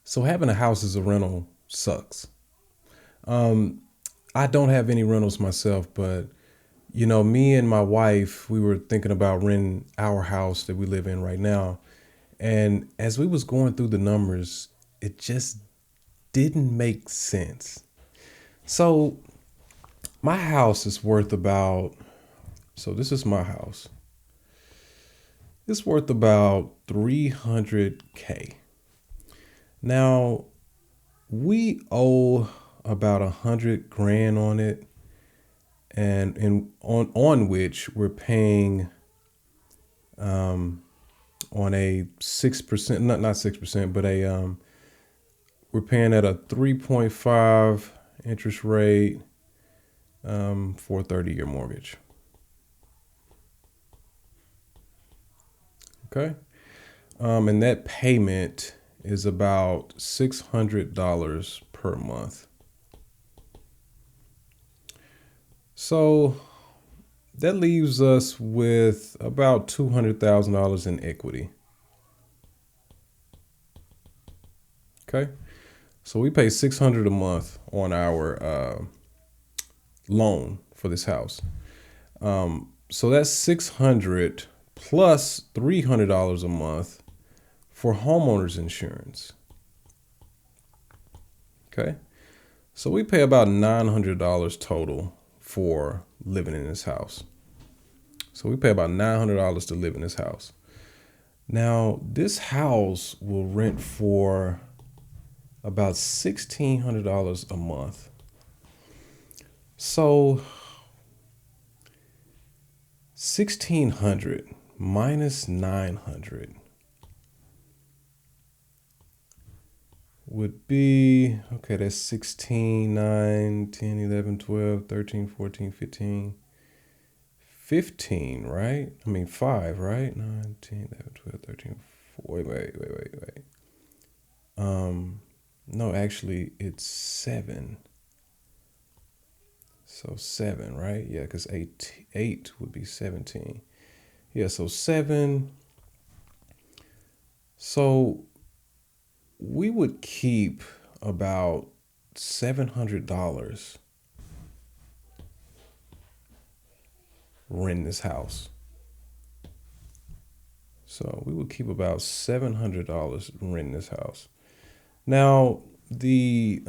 So having a house as a rental sucks. Um, I don't have any rentals myself, but me and my wife, we were thinking about renting our house that we live in right now. And as we was going through the numbers, it just didn't make sense. So my house is worth about, so this is my house. It's worth about 300K. Now, we owe about 100 grand on it, and on which we're paying on a 6%, not 6%, but a we're paying at a 3.5 interest rate for a 30-year mortgage. Okay. And that payment is about $600 per month. So that leaves us with about $200,000 in equity. Okay. So we pay 600 a month on our loan for this house. So that's 600 plus $300 a month for homeowners insurance. Okay. So we pay about $900 total for living in this house. So we pay about $900 to live in this house. Now, this house will rent for about $1,600 a month. So 1,600 minus 900 would be, okay, that's 16, 9, 10, 11, 12, 13, 14, 15, 15, right? I mean, 5, right? 9, 10, 11, 12, 13, 14, wait. No, actually, it's 7. So 7, right? Yeah, because 8 would be 17. Yeah, so 7. So we would keep about $700 renting this house. So we would keep about $700 renting this house. Now, the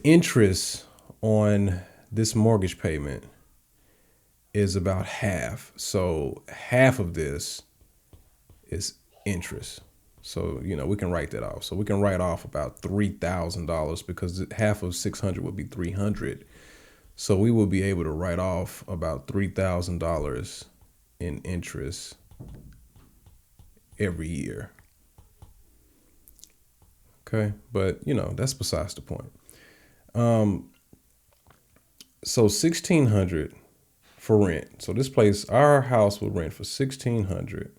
interest on this mortgage payment is about half. So half of this is interest. So, we can write that off. So we can write off about $3,000 because half of 600 would be 300. So we will be able to write off about $3,000 in interest every year. Okay. But, that's besides the point. So 1,600 for rent. So this place, our house will rent for 1,600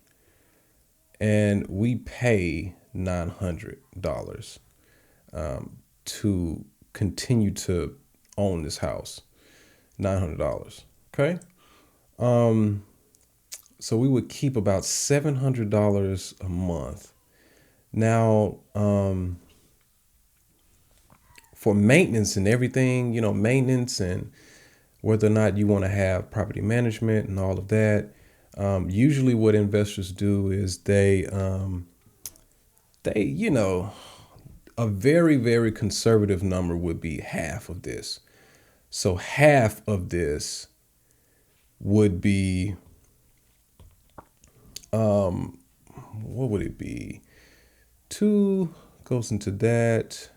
and we pay $900 to continue to own this house. $900. Okay. So we would keep about $700 a month. Now, for maintenance and everything, maintenance and whether or not you want to have property management and all of that. Usually what investors do is they, a very, very conservative number would be half of this. So half of this would be, what would it be? 2 goes into that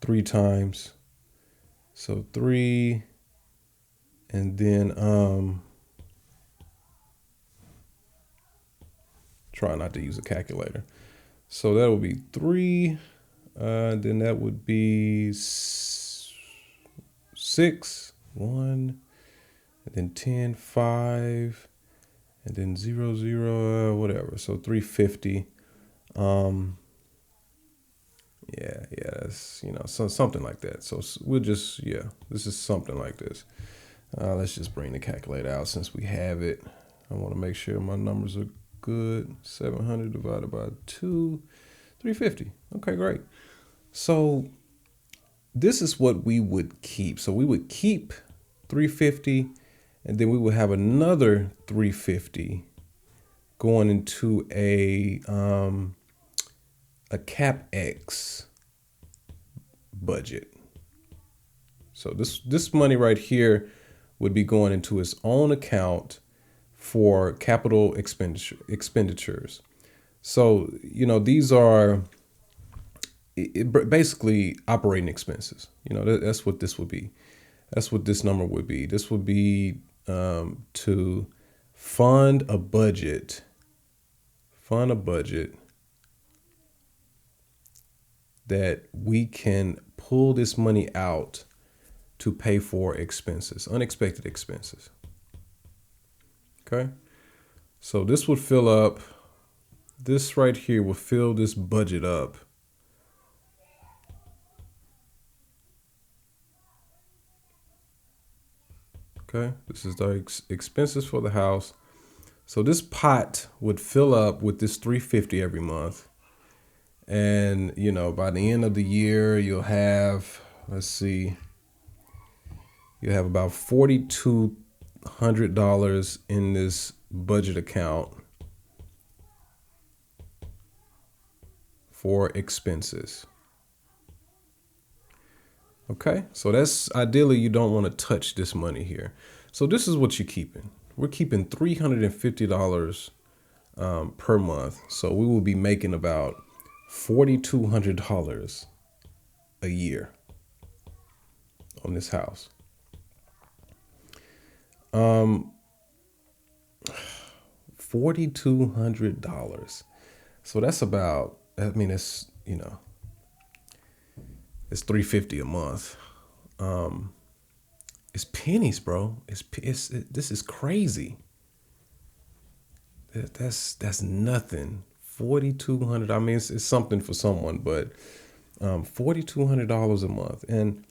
3 times. So 3, and then try not to use a calculator. So that would be 3, then that would be 6, 1, and then 10, 5, and then 0, 0, whatever. So 350. Yeah, that's, so something like that. So we'll just, this is something like this. Let's just bring the calculator out since we have it. I want to make sure my numbers are good. 700 divided by 2. 350. Okay, great. So this is what we would keep. So we would keep 350, and then we would have another 350 going into a CapEx budget. So this money right here would be going into its own account for capital expenditures. So these are basically operating expenses. That's what this would be. That's what this number would be. This would be to fund a budget. Fund a budget that we can pull this money out to pay for expenses, unexpected expenses. Okay. So this would fill up, this right here will fill this budget up. Okay. This is the expenses for the house. So this pot would fill up with this 350 every month. And, by the end of the year, you'll have, let's see, you have about $4,200 in this budget account for expenses. Okay, so that's ideally you don't want to touch this money here. So this is what you're keeping. We're keeping $350 per month. So we will be making about $4,200 a year on this house. $4,200. So that's about, it's it's $350 a month. It's pennies, bro. This is crazy. That's nothing. $4,200. It's something for someone, but $4,200 a month, and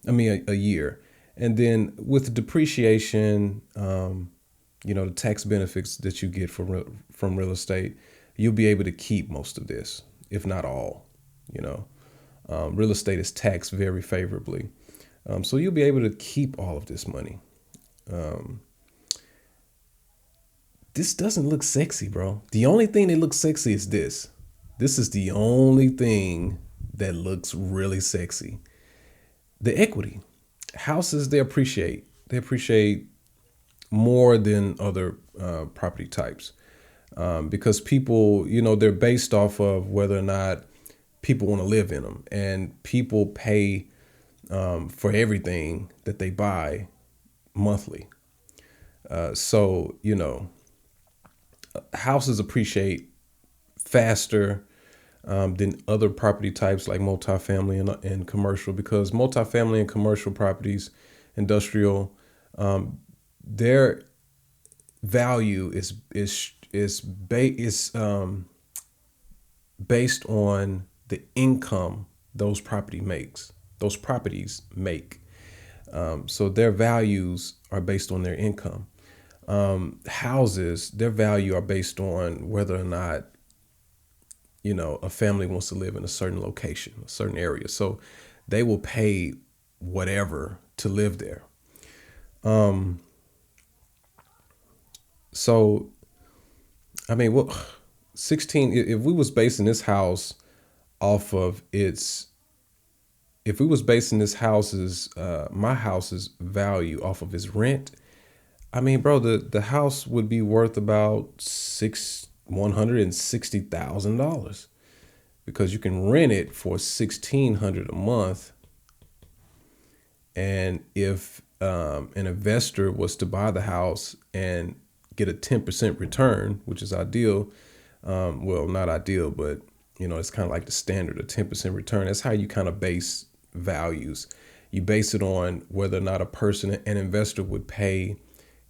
a year. And then with depreciation, the tax benefits that you get from real estate, you'll be able to keep most of this, if not all. Real estate is taxed very favorably, so you'll be able to keep all of this money. This doesn't look sexy, bro. The only thing that looks sexy is this. This is the only thing that looks really sexy. The equity. Houses, they appreciate. They appreciate more than other property types, because people, they're based off of whether or not people want to live in them, and people pay for everything that they buy monthly. So houses appreciate faster than other property types like multifamily and commercial, because multifamily and commercial properties, industrial, their value is based on the income those properties make. So their values are based on their income. Houses, their value are based on whether or not a family wants to live in a certain location, a certain area. So they will pay whatever to live there. So, 16, if we was basing this house off of if we was basing my house's value off of its rent, bro, the house would be worth about $160,000, because you can rent it for $1,600 a month. And if an investor was to buy the house and get a 10% return, which is ideal, well, not ideal, but it's kind of like the standard, a 10% return. That's how you kind of base values. You base it on whether or not an investor would pay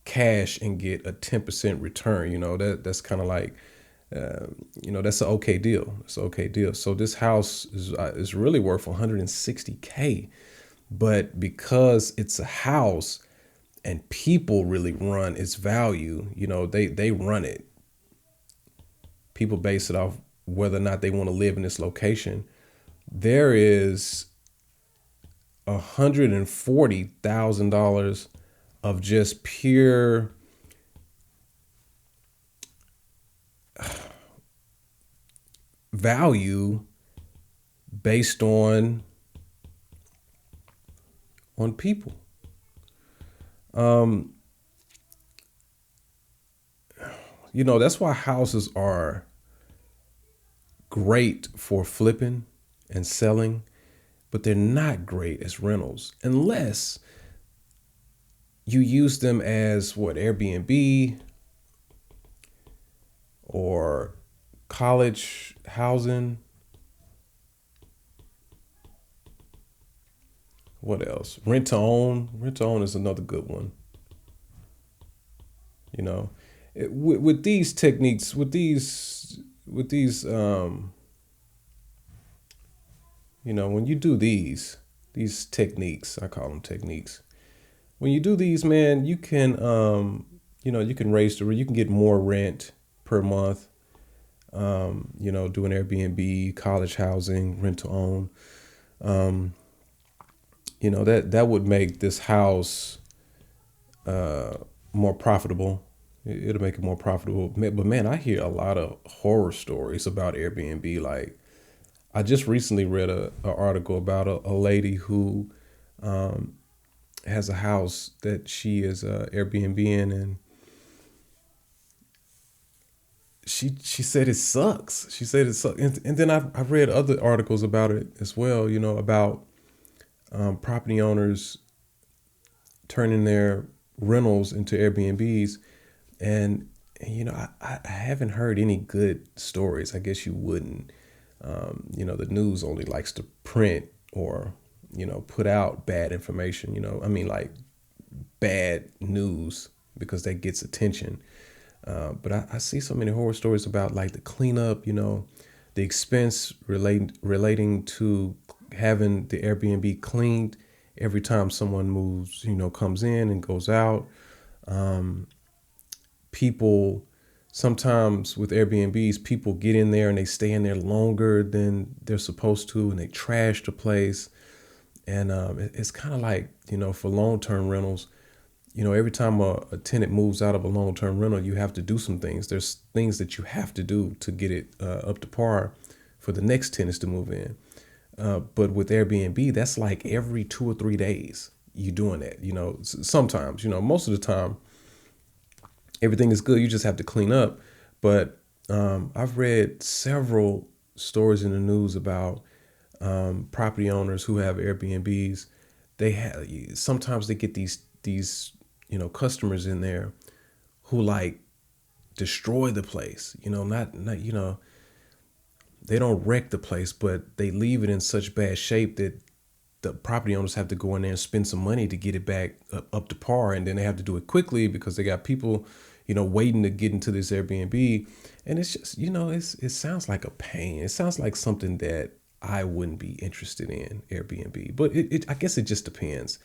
cash and get a 10% return. That's kind of like, that's an okay deal. It's an okay deal. So this house is really worth $160K, but because it's a house and people really run its value, they run it. People base it off whether or not they want to live in this location, there is $140,000 of just pure value based on people. That's why houses are great for flipping and selling, but they're not great as rentals unless you use them as what, Airbnb or college housing. What else? Rent to own. Rent to own is another good one. You know, with these techniques, with these, when you do these techniques, I call them techniques. When you do these, man, you can you can get more rent per month. Doing Airbnb, college housing, rent to own. Um, that would make this house more profitable. It'll make it more profitable. But man, I hear a lot of horror stories about Airbnb. Like I just recently read a article about a lady who has a house that she is Airbnb in, and she said it sucks. She said it sucks, and then I've read other articles about it as well. About property owners turning their rentals into Airbnbs, and I haven't heard any good stories. I guess you wouldn't. The news only likes to print or put out bad information. I mean, like bad news because that gets attention. But I see so many horror stories about like the cleanup, the expense relating to having the Airbnb cleaned every time someone moves, comes in and goes out. People sometimes with Airbnbs, people get in there and they stay in there longer than they're supposed to, and they trash the place. And it's kind of like for long-term rentals, every time a tenant moves out of a long-term rental, you have to do some things. There's things that you have to do to get it up to par for the next tenants to move in. But with Airbnb, that's like every 2 or 3 days you doing that. Sometimes, most of the time, everything is good. You just have to clean up. But I've read several stories in the news about property owners who have Airbnbs. They have sometimes they get these customers in there who like destroy the place. Not they don't wreck the place, but they leave it in such bad shape that the property owners have to go in there and spend some money to get it back up to par, and then they have to do it quickly because they got people waiting to get into this Airbnb. And it's just it sounds like a pain. It sounds like something that I wouldn't be interested in, Airbnb. But I guess it just depends.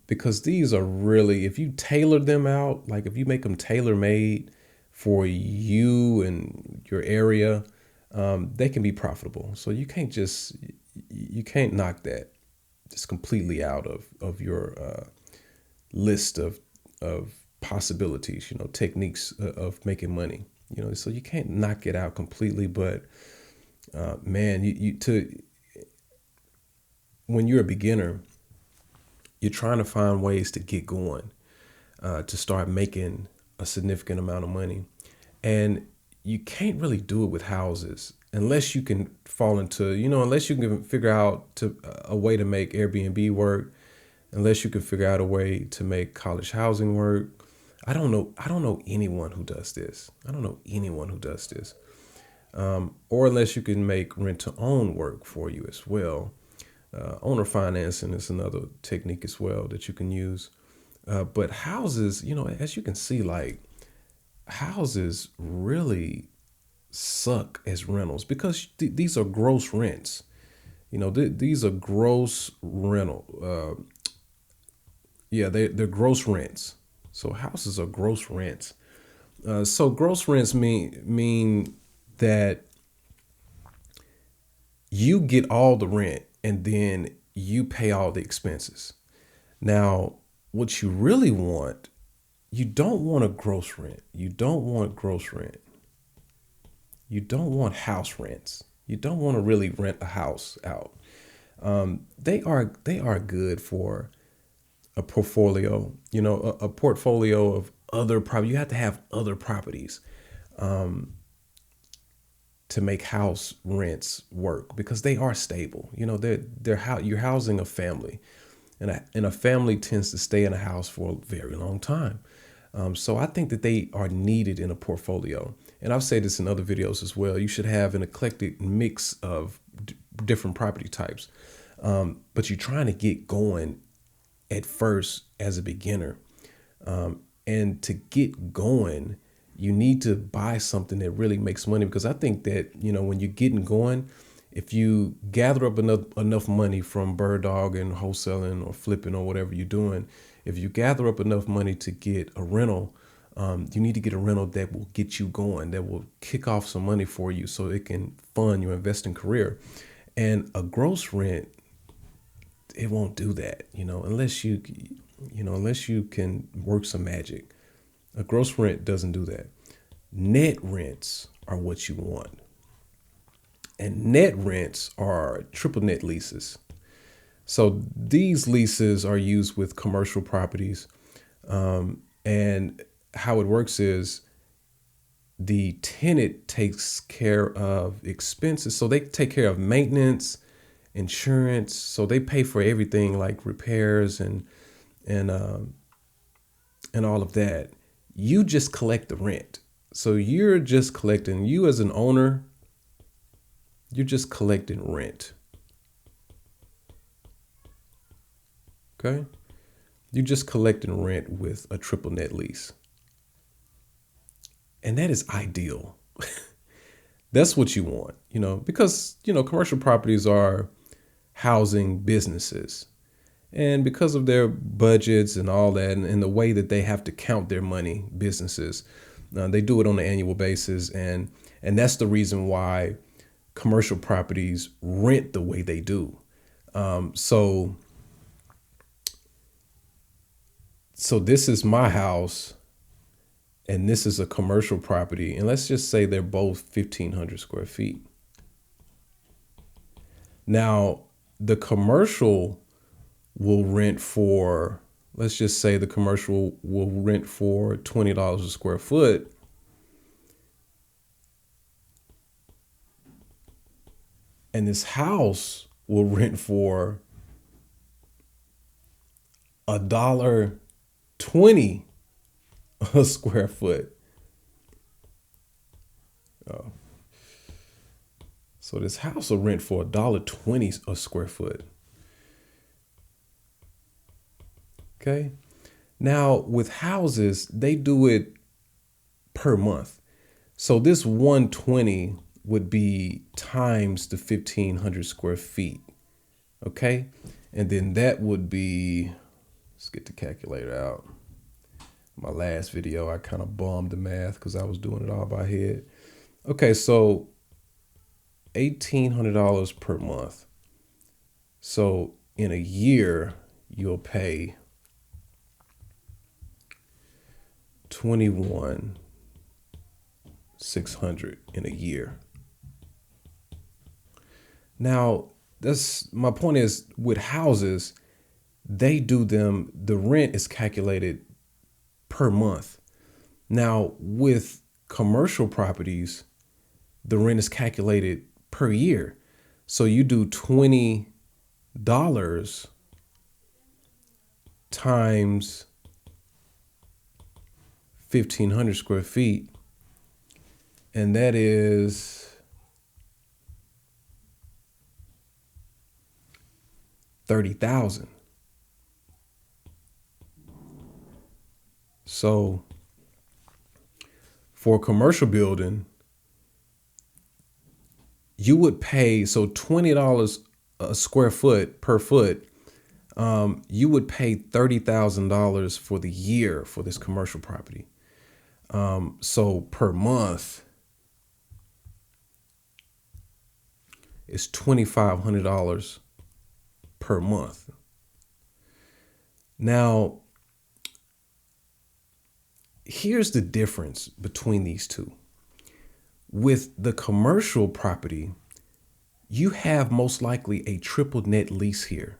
Because these are really, if you tailor them out, like if you make them tailor made for you and your area, they can be profitable. So you can't knock that just completely out of your list of possibilities, techniques of making money. So you can't knock it out completely, but man, when you're a beginner, you're trying to find ways to get going, to start making a significant amount of money. And you can't really do it with houses unless you can fall into, unless you can figure out a way to make Airbnb work, unless you can figure out a way to make college housing work. I don't know anyone who does this. I don't know anyone who does this. Or unless you can make rent to own work for you as well. Owner financing is another technique as well that you can use. But houses, as you can see, like houses really suck as rentals because these are gross rents. These are gross rental. Yeah, they're gross rents. So houses are gross rents. So gross rents mean that you get all the rent and then you pay all the expenses. Now, what you really want, you don't want a gross rent. You don't want gross rent. You don't want house rents. You don't want to really rent a house out. They are good for a portfolio. A portfolio of other property. You have to have other properties to make house rents work because they are stable. You're housing a family, and a family tends to stay in a house for a very long time. So I think that they are needed in a portfolio. And I've said this in other videos as well. You should have an eclectic mix of different property types. But you're trying to get going at first as a beginner. And to get going, you need to buy something that really makes money, because I think that, when you're getting going, if you gather up enough money from bird dog and wholesaling or flipping or whatever you're doing, if you gather up enough money to get a rental, you need to get a rental that will get you going, that will kick off some money for you so it can fund your investing career. And a gross rent, it won't do that, unless you can work some magic. A gross rent doesn't do that. Net rents are what you want. And net rents are triple net leases. So these leases are used with commercial properties. And how it works is the tenant takes care of expenses. So they take care of maintenance, insurance. So they pay for everything like repairs and all of that. You just collect the rent. So you're just collecting, you as an owner, you're just collecting rent. Okay? You're just collecting rent with a triple net lease. And that is ideal. That's what you want, because, commercial properties are housing businesses. And because of their budgets and all that, and the way that they have to count their money, businesses, they do it on an annual basis. And that's the reason why commercial properties rent the way they do. So this is my house and this is a commercial property. And let's just say they're both 1,500 square feet. Now, the commercial will rent for, let's just say the commercial will rent for $20 a square foot. And this house will rent for $1.20 a square foot. Oh. So this house will rent for $1.20 a square foot. Okay. Now with houses, they do it per month. So this 120 would be times the 1,500 square feet. Okay. And then that would be, let's get the calculator out. My last video, I kind of bombed the math because I was doing it all by head. Okay. So $1,800 per month. So in a year, you'll pay $21,600 in a year. Now, that's my point is with houses, they do them, the rent is calculated per month. Now, with commercial properties, the rent is calculated per year. So you do $20 times 1,500 square feet, and that is $30,000. So for a commercial building, you would pay, so $20 a square foot per foot, you would pay $30,000 for the year for this commercial property. So per month, is $2,500 per month. Now, here's the difference between these two. With the commercial property, you have most likely a triple net lease here.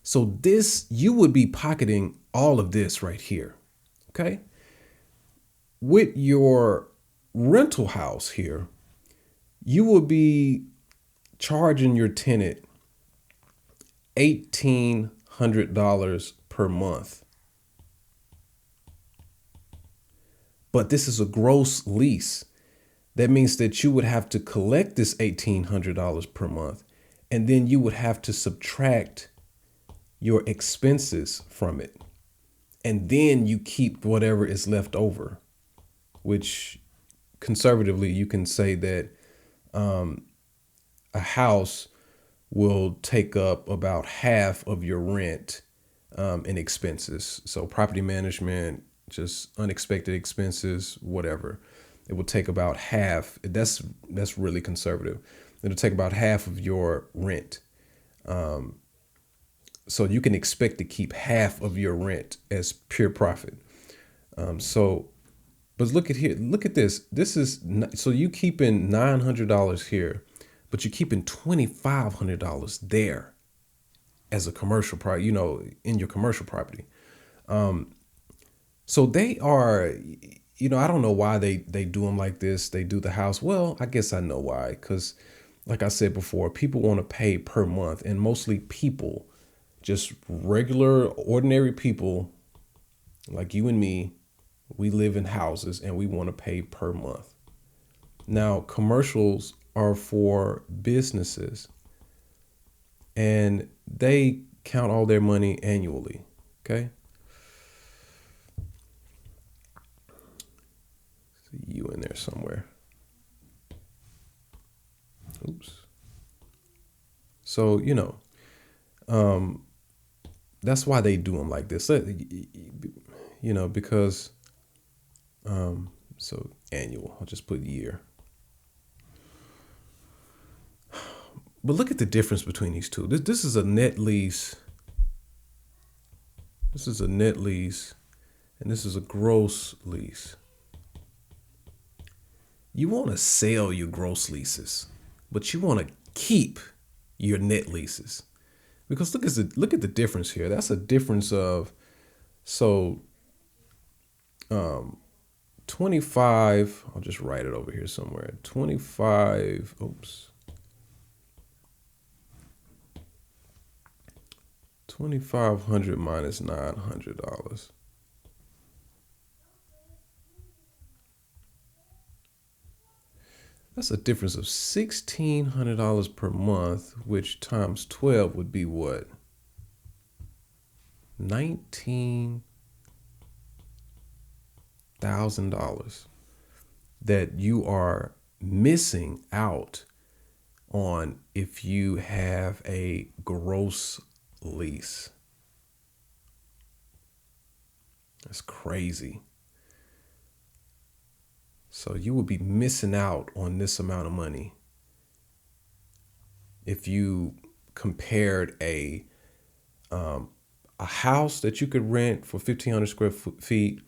So this, you would be pocketing all of this right here. Okay. With your rental house here, you will be charging your tenant $1,800 per month. But this is a gross lease. That means that you would have to collect this $1,800 per month, and then you would have to subtract your expenses from it. And then you keep whatever is left over, which conservatively you can say that a house will take up about half of your rent and expenses. So property management, just unexpected expenses, whatever. It will take about half. That's really conservative. It'll take about half of your rent. So you can expect to keep half of your rent as pure profit. But look at here. Look at this. This is so you keeping $900 here, but you're keeping $2,500 there as a commercial property. In your commercial property. So they are. I don't know why they do them like this. They do the house. Well, I guess I know why. Because, like I said before, people want to pay per month, and mostly people, just regular, ordinary people, like you and me, we live in houses and we want to pay per month. Now, commercials are for businesses, and they count all their money annually. Okay. You in there somewhere. Oops. So, that's why they do them like this. Because, so annual, I'll just put year. But look at the difference between these two. This is a net lease. This is a net lease, and this is a gross lease. You want to sell your gross leases, but you want to keep your net leases, because look at the difference here. That's a difference of 25. I'll just write it over here somewhere. 25. Oops. 2,500 minus $900. That's a difference of $1,600 per month, which times 12 would be what? $19,000 that you are missing out on if you have a gross lease. That's crazy. So you would be missing out on this amount of money if you compared a house that you could rent for 1,500 square feet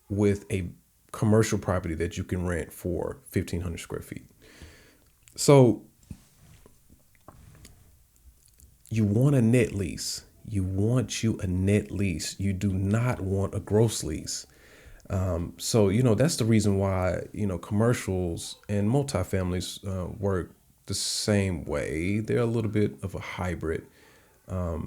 with a commercial property that you can rent for 1,500 square feet. So you want a net lease. You want you a net lease. You do not want a gross lease. So that's the reason why commercials and multifamilies work the same way. They're a little bit of a hybrid, but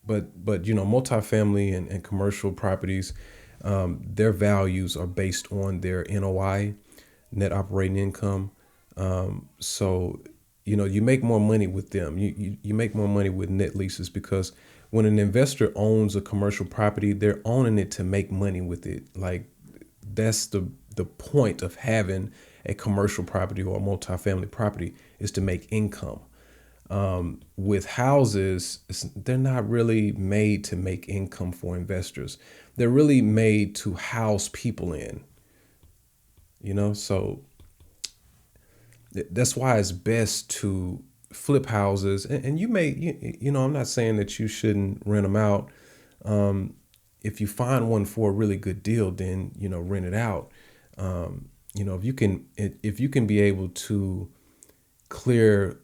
multifamily and commercial properties, their values are based on their NOI, net operating income. So you make more money with them. You make more money with net leases, because when an investor owns a commercial property, they're owning it to make money with it. Like, that's the point of having a commercial property or a multifamily property, is to make income. With houses, they're not really made to make income for investors. They're really made to house people in, so That's why it's best to flip houses. And you may, I'm not saying that you shouldn't rent them out. If you find one for a really good deal, then, rent it out. If you can be able to clear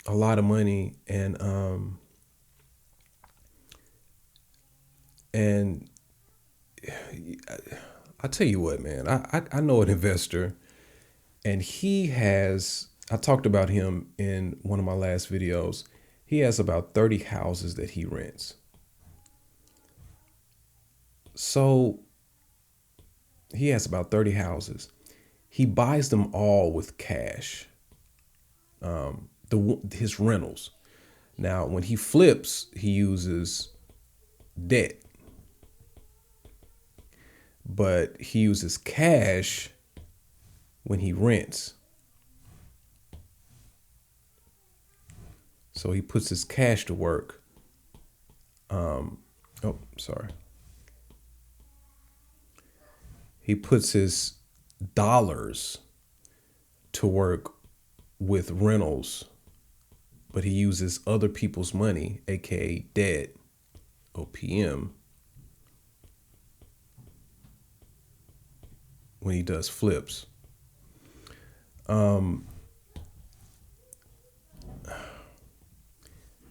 a lot of money and I tell you what, man, I know an investor, and I talked about him in one of my last videos. He has about 30 houses that he rents. So he has about 30 houses. He buys them all with cash, his rentals. Now, when he flips, he uses debt, but he uses cash when he rents. So he puts his cash to work. Oh, sorry. He puts his dollars to work with rentals, but he uses other people's money, aka debt, OPM, when he does flips.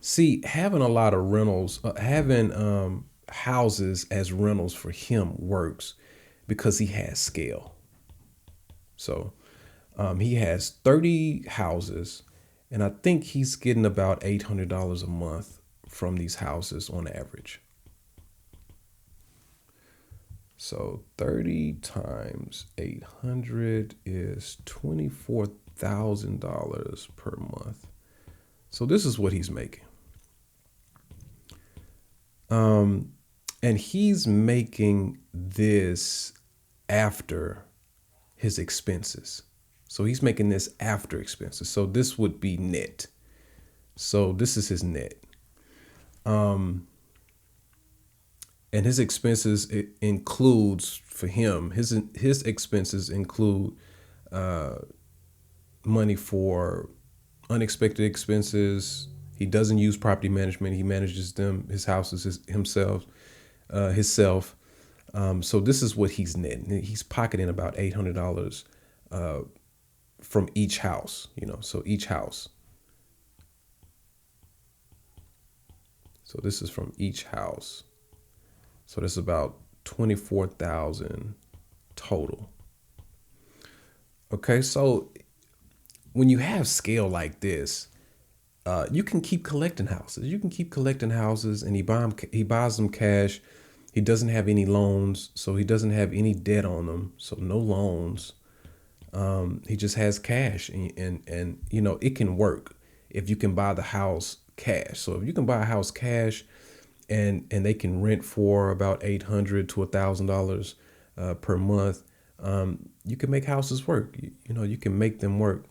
See, having a lot of rentals, having houses as rentals for him works because he has scale. So he has 30 houses, and I think he's getting about $800 a month from these houses on average. So 30 times 800 is $24,000 per month. So this is what he's making. And he's making this after his expenses. So he's making this after expenses. So this would be net. So this is his net. And his expenses, it includes for him, his expenses include money for unexpected expenses. He doesn't use property management. He manages them, his houses, himself. So this is what he's netting. He's pocketing about $800 from each house. So each house. So this is from each house. So that's about 24,000 total. Okay, so when you have scale like this, you can keep collecting houses. You can keep collecting houses, and he buys them cash. He doesn't have any loans, so he doesn't have any debt on them. So no loans. He just has cash, and it can work if you can buy the house cash. So if you can buy a house cash, and they can rent for about $800 to $1,000 per month, you can make houses work. You can make them work.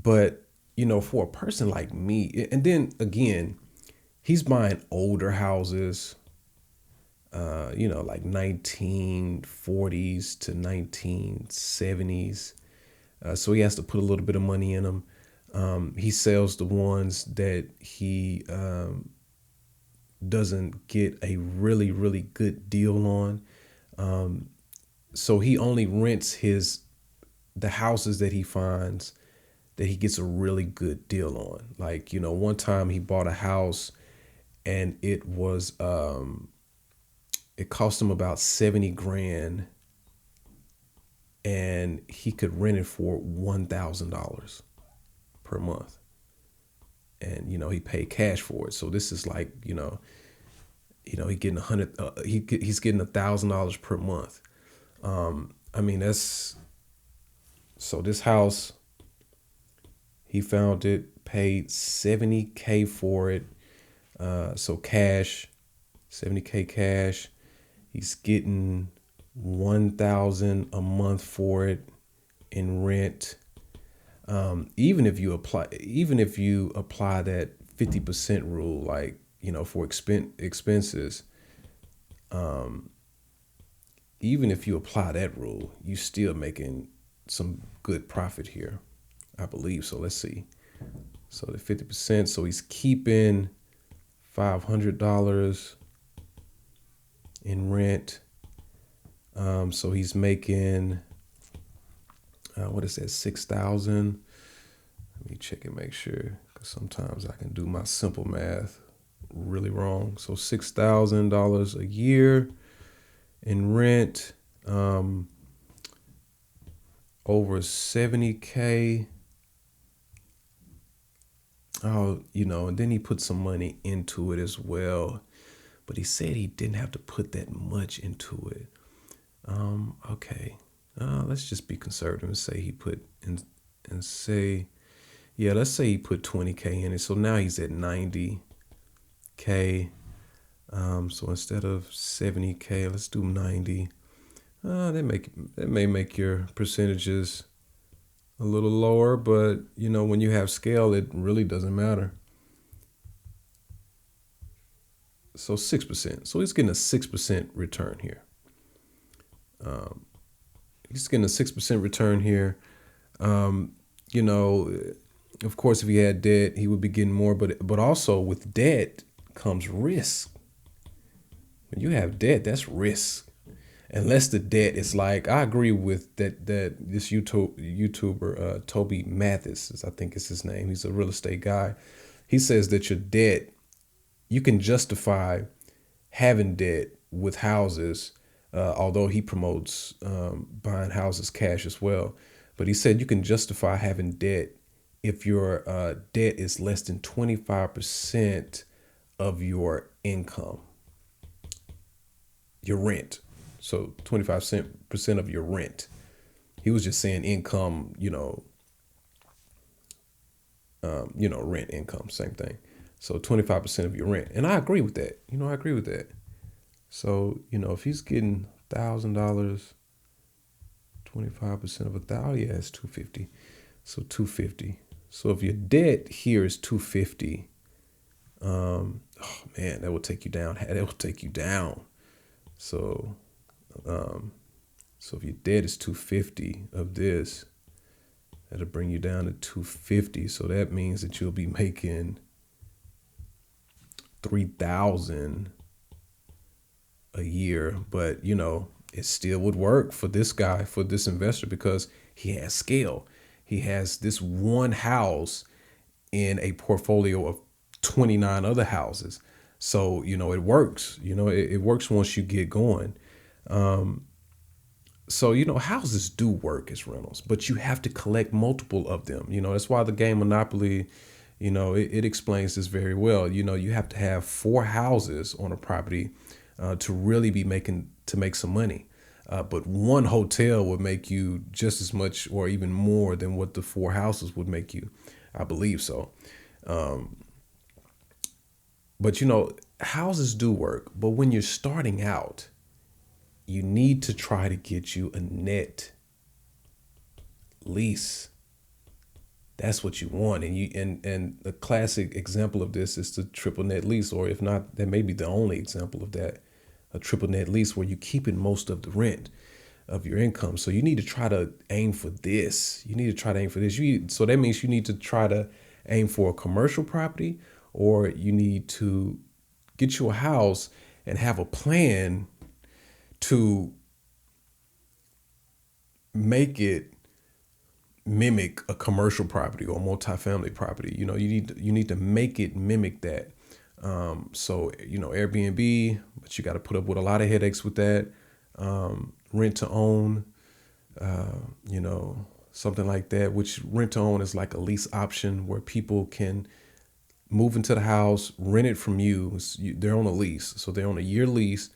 But for a person like me, and then again, he's buying older houses, like 1940s to 1970s. So he has to put a little bit of money in them. He sells the ones that he doesn't get a really, really good deal on. So he only rents the houses that he finds that he gets a really good deal on. Like, one time he bought a house, and it was it cost him about 70 grand, and he could rent it for $1,000 per month. And he paid cash for it. So this is like, he getting he's getting $1,000 per month. So this house, he found it, paid $70K for it. So cash, $70K cash. He's getting $1,000 a month for it in rent. Even if you apply that 50% rule, like, for expenses, even if you apply that rule, you still making some good profit here, I believe. So let's see. So the 50%. So he's keeping $500 in rent. So he's making what is that? 6,000. Let me check and make sure, because sometimes I can do my simple math really wrong. So $6,000 a year in rent, over 70K. Oh, and then he put some money into it as well. But he said he didn't have to put that much into it. Okay. Let's just be conservative and say he put in, and say, yeah, let's say he put 20K in it. So now he's at 90K. So instead of 70K, let's do 90. That may make your percentages a little lower, but when you have scale, it really doesn't matter. So 6%. So he's getting a 6% return here. He's getting a 6% return here. You know, of course, if he had debt, he would be getting more. But also with debt comes risk. When you have debt, that's risk. Unless the debt is like, I agree with that this YouTuber Toby Mathis, I think is his name. He's a real estate guy. He says that your debt, you can justify having debt with houses, although he promotes buying houses cash as well. But he said you can justify having debt if your debt is less than 25% of your income, your rent. So 25% of your rent. He was just saying income, rent income, same thing. So 25% of your rent. And I agree with that. I agree with that. So, if he's getting $1,000, 25% of 1,000, yeah, it's 250. So 250. So if your debt here is 250, oh man, that will take you down. That will take you down. So, so if your debt is 250 of this, that'll bring you down to 250. So that means that you'll be making 3,000 a year. But it still would work for this guy, for this investor, because he has scale. He has this one house in a portfolio of 29 other houses. So, it works. It works once you get going. So, houses do work as rentals, but you have to collect multiple of them. That's why the game Monopoly, it explains this very well. You have to have 4 houses on a property to really be to make some money. But one hotel would make you just as much or even more than what the 4 houses would make you. I believe so. But houses do work. But when you're starting out, you need to try to get you a net lease. That's what you want. And the classic example of this is the triple net lease, or if not, that may be the only example of that, a triple net lease where you keep in most of the rent of your income. So you need to try to aim for this. So that means you need to try to aim for a commercial property, or you need to get you a house and have a plan to make it mimic a commercial property or multifamily property. You need to make it mimic that. So Airbnb, but you got to put up with a lot of headaches with that. Rent to own, something like that, which rent to own is like a lease option where people can move into the house, rent it from you. They're on a lease. So they're on a year lease.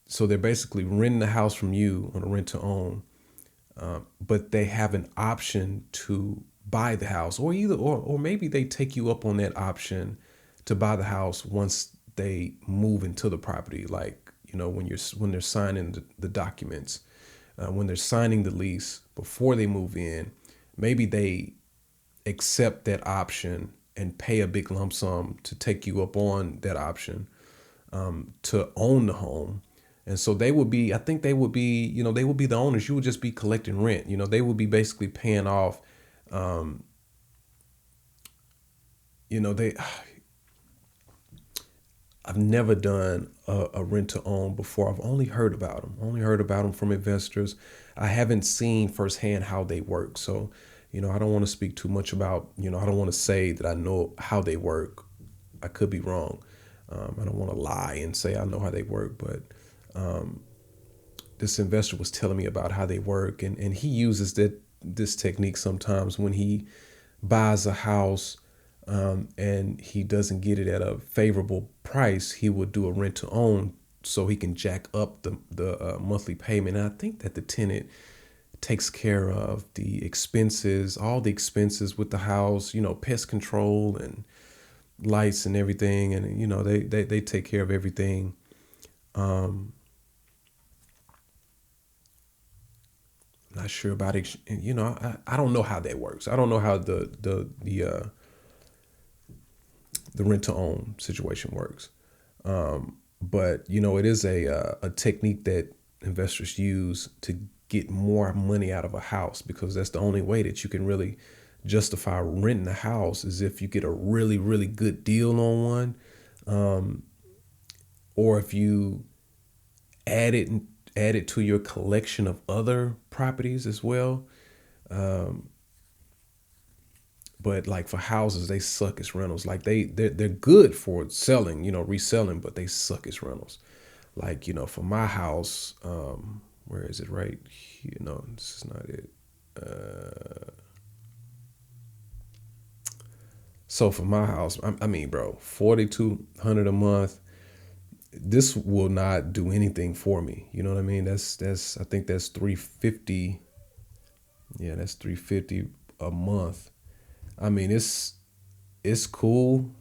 So they're basically renting the house from you on a rent to own. But they have an option to buy the house, or maybe they take you up on that option to buy the house once they move into the property. Like, when they're signing the documents, when they're signing the lease before they move in, maybe they accept that option and pay a big lump sum to take you up on that option, to own the home. And so they would be, I think they would be, they would be the owners. You would just be collecting rent. They would be basically paying off, um, they, I've never done a rent to own before. I've only heard about them from investors. I haven't seen firsthand how they work. So, I don't want to speak too much about, I don't want to say that I know how they work. I could be wrong. I don't want to lie and say I know how they work, but this investor was telling me about how they work, and he uses this technique sometimes when he buys a house, and he doesn't get it at a favorable price. He would do a rent to own so he can jack up the monthly payment. And I think that the tenant takes care of the expenses, all the expenses with the house, pest control and lights and everything, and they take care of everything. Um, Not sure about it. I don't know how that works. I don't know how the rent to own situation works. But it is a technique that investors use to get more money out of a house, because that's the only way that you can really justify renting a house, is if you get a really really good deal on one, um, or if you add it add it to your collection of other properties as well. Um, but like for houses, they suck as rentals. Like they're good for selling, reselling, but they suck as rentals. Like for my house, where is it? Right here? No, this is not it. Uh, so for my house, I mean, bro, 4,200 a month. This will not do anything for me. You know what I mean? That's I think that's 350. Yeah, that's 350 a month. I mean, it's cool.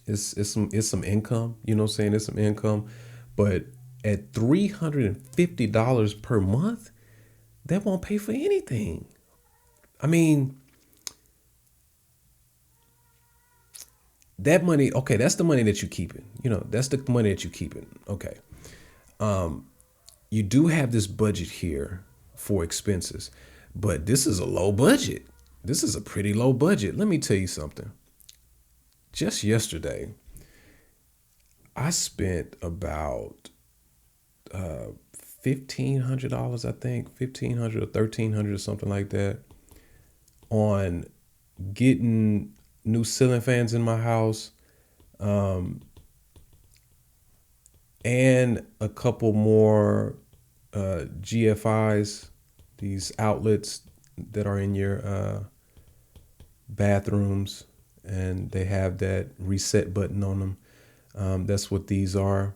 It's some income. You know what I'm saying? It's some income, but at $350 per month, that won't pay for anything. I mean, that money. Okay, that's the money that you keeping. That's the money that you keeping. Okay, you do have this budget here for expenses, but this is a low budget. This is a pretty low budget. Let me tell you something. Just yesterday, I spent about $1,500, I think, 1,500 or 1,300 or something like that, on getting new ceiling fans in my house, um, and a couple more GFIs, these outlets that are in your bathrooms, and they have that reset button on them. That's what these are.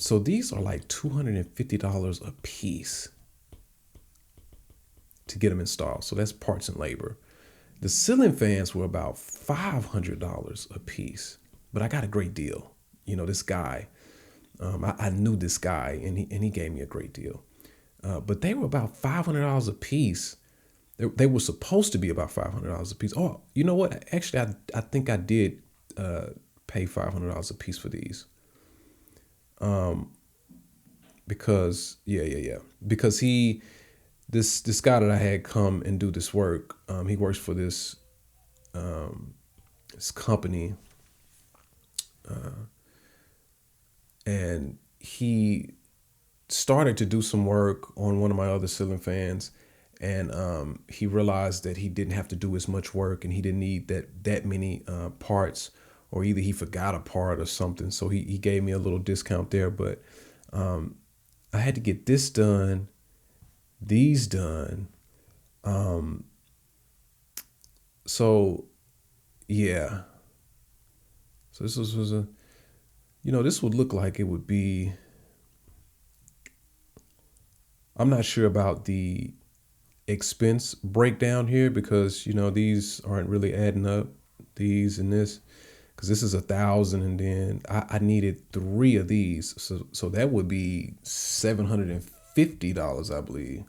So these are like $250 a piece to get them installed. So that's parts and labor. The ceiling fans were about $500 a piece, but I got a great deal. This guy, I knew this guy, and he gave me a great deal. But they were about $500 a piece. They were supposed to be about $500 a piece. Oh, you know what? Actually, I think I did pay $500 a piece for these. Um, because yeah, because this guy that I had come and do this work, he works for um, this company, and he started to do some work on one of my other ceiling fans, and he realized that he didn't have to do as much work, and he didn't need that many parts, or either he forgot a part or something. So he gave me a little discount there, but um, I had to get this done, these done. Um, so yeah, so this was a this would look like it would be. I'm not sure about the expense breakdown here, because these aren't really adding up, these and this, because this is 1,000, and then I needed three of these, so that would be $750, I believe.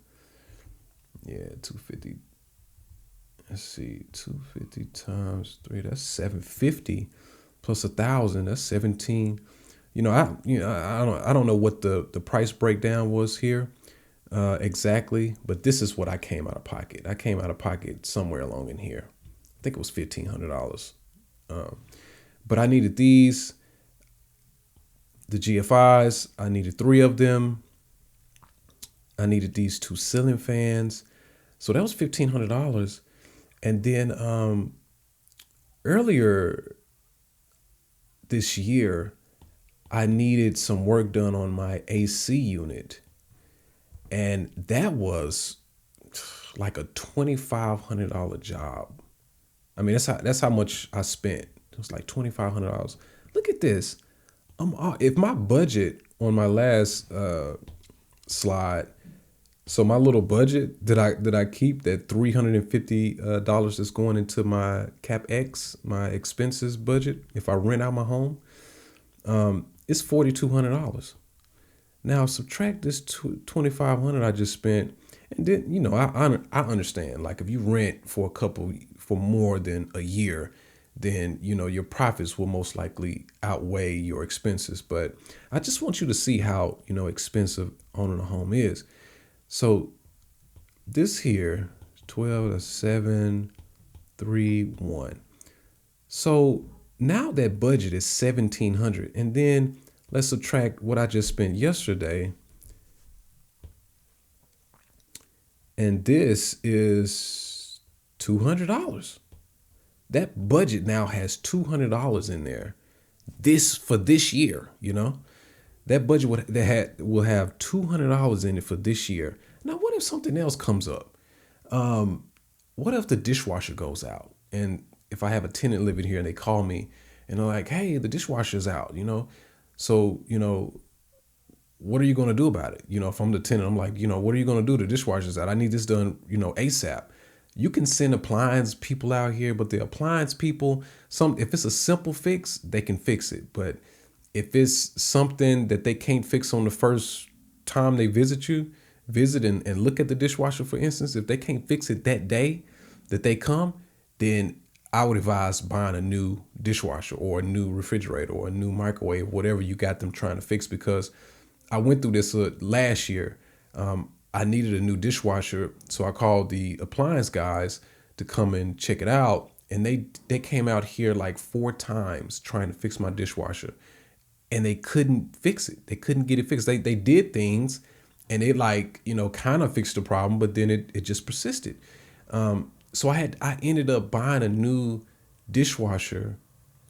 Yeah, 250. Let's see, 250 times three, that's 750, plus 1,000, that's 17. I don't know what the price breakdown was here exactly, but this is what I came out of pocket. I came out of pocket somewhere along in here. I think it was $1,500. But I needed the GFIs. I needed three of them. I needed these two ceiling fans. So that was $1,500. And then earlier this year, I needed some work done on my AC unit. And that was like a $2,500 job. I mean, that's how much I spent. It was like $2,500. Look at this. If my budget on my last slide, so my little budget that I keep, that $350 that's going into my CapEx, my expenses budget, if I rent out my home, it's $4,200. Now subtract this 2,500 I just spent, and then I understand, like, if you rent for more than a year, then your profits will most likely outweigh your expenses. But I just want you to see how expensive owning a home is. So this here, 12, 7, 3, 1. So now that budget is 1,700, and then let's subtract what I just spent yesterday, and this is $200. That budget now has $200 in there. This for this year, that budget will have $200 in it for this year. Now, what if something else comes up? What if the dishwasher goes out? And if I have a tenant living here and they call me and they're like, "Hey, the dishwasher's out," so what are you going to do about it? If I'm the tenant, I'm like, what are you going to do? The dishwasher's out. I need this done, ASAP. You can send appliance people out here, but the appliance people, if it's a simple fix, they can fix it. But if it's something that they can't fix on the first time they visit and look at the dishwasher, for instance, if they can't fix it that day that they come, then I would advise buying a new dishwasher or a new refrigerator or a new microwave, whatever you got them trying to fix. Because I went through this last year. I needed a new dishwasher, so I called the appliance guys to come and check it out. And they came out here like 4 times trying to fix my dishwasher, and they couldn't fix it. They couldn't get it fixed. They did things, and it kind of fixed the problem, but then it just persisted. So I ended up buying a new dishwasher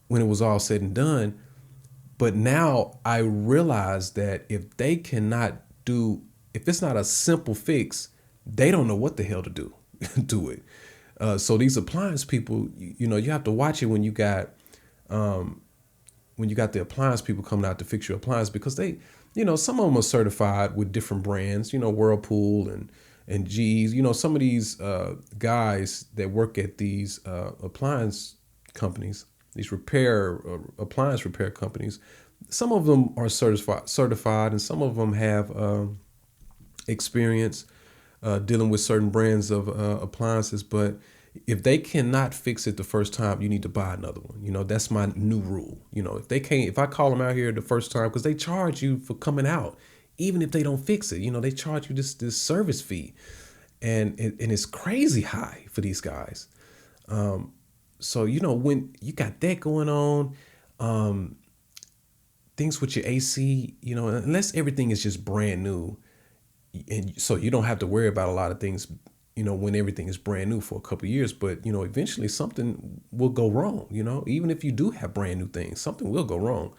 when it was all said and done. But now I realize that if it's not a simple fix, they don't know what the hell to do do it. So these appliance people, you have to watch it when you got the appliance people coming out to fix your appliance, because they, some of them are certified with different brands, Whirlpool and G's. Some of these guys that work at these appliance companies, these appliance repair companies, some of them are certified, and some of them have experience dealing with certain brands of appliances. But if they cannot fix it the first time, you need to buy another one. That's my new rule. If I call them out here the first time, because they charge you for coming out, even if they don't fix it, they charge you this service fee, and it's crazy high for these guys. So when you got that going on, things with your AC, unless everything is just brand new, and so you don't have to worry about a lot of things, when everything is brand new for a couple of years. But eventually something will go wrong. Even if you do have brand new things, something will go wrong.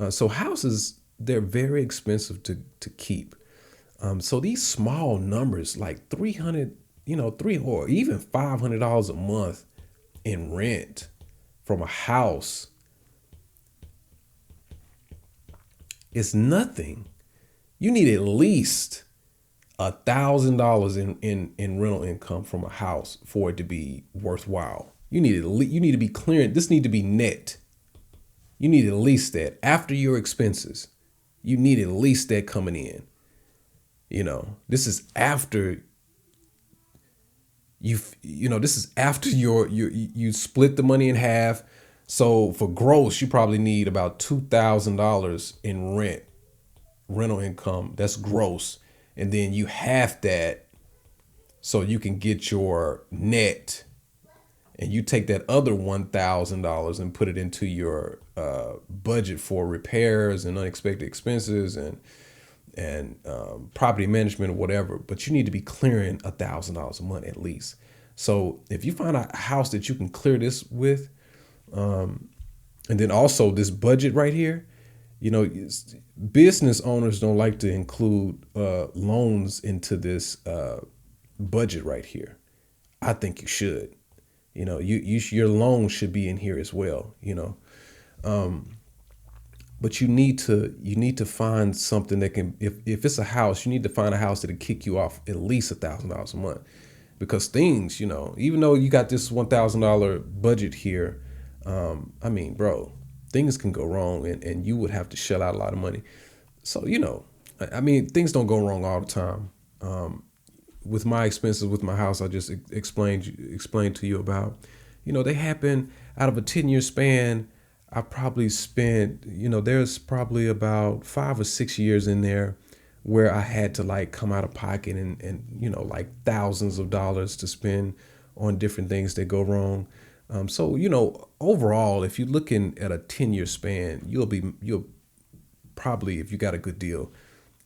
So houses, they're very expensive to keep. So these small numbers, like 300, or even $500 a month in rent from a house, is nothing. You need at least $1,000 in rental income from a house for it to be worthwhile. You need to be clearing. This need to be net. You need at least that after your expenses. You need at least that coming in. This is after you split the money in half. So for gross, you probably need about $2,000 in rental income. That's gross. And then you half that so you can get your net, and you take that other $1,000 and put it into your budget for repairs and unexpected expenses and property management or whatever. But you need to be clearing $1,000 a month at least. So if you find a house that you can clear this with, and then also this budget right here, business owners don't like to include loans into this budget right here. I think you should. Your loan should be in here as well. But you need to find something that can, if it's a house, you need to find a house that'll kick you off at least $1,000 a month, because things, even though you got this $1,000 budget here, I mean, bro, things can go wrong, and you would have to shell out a lot of money. So, I mean, things don't go wrong all the time. With my expenses with my house, I just explained to you about, they happen out of a 10-year span. I probably spent, there's probably about 5 or 6 years in there where I had to like come out of pocket and like thousands of dollars to spend on different things that go wrong. So, overall, if you're looking at a 10-year span, you'll probably, if you got a good deal,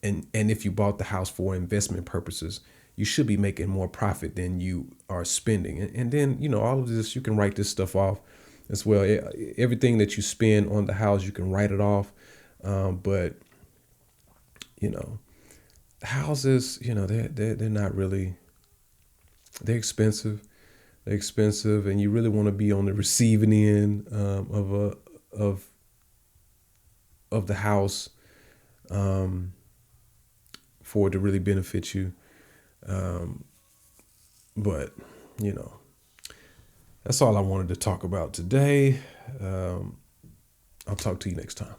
and if you bought the house for investment purposes, you should be making more profit than you are spending. And then, all of this, you can write this stuff off as well. Everything that you spend on the house, you can write it off. But, houses, they're not really, they're expensive. They're expensive, and you really want to be on the receiving end of the house, for it to really benefit you. But you know, that's all I wanted to talk about today. I'll talk to you next time.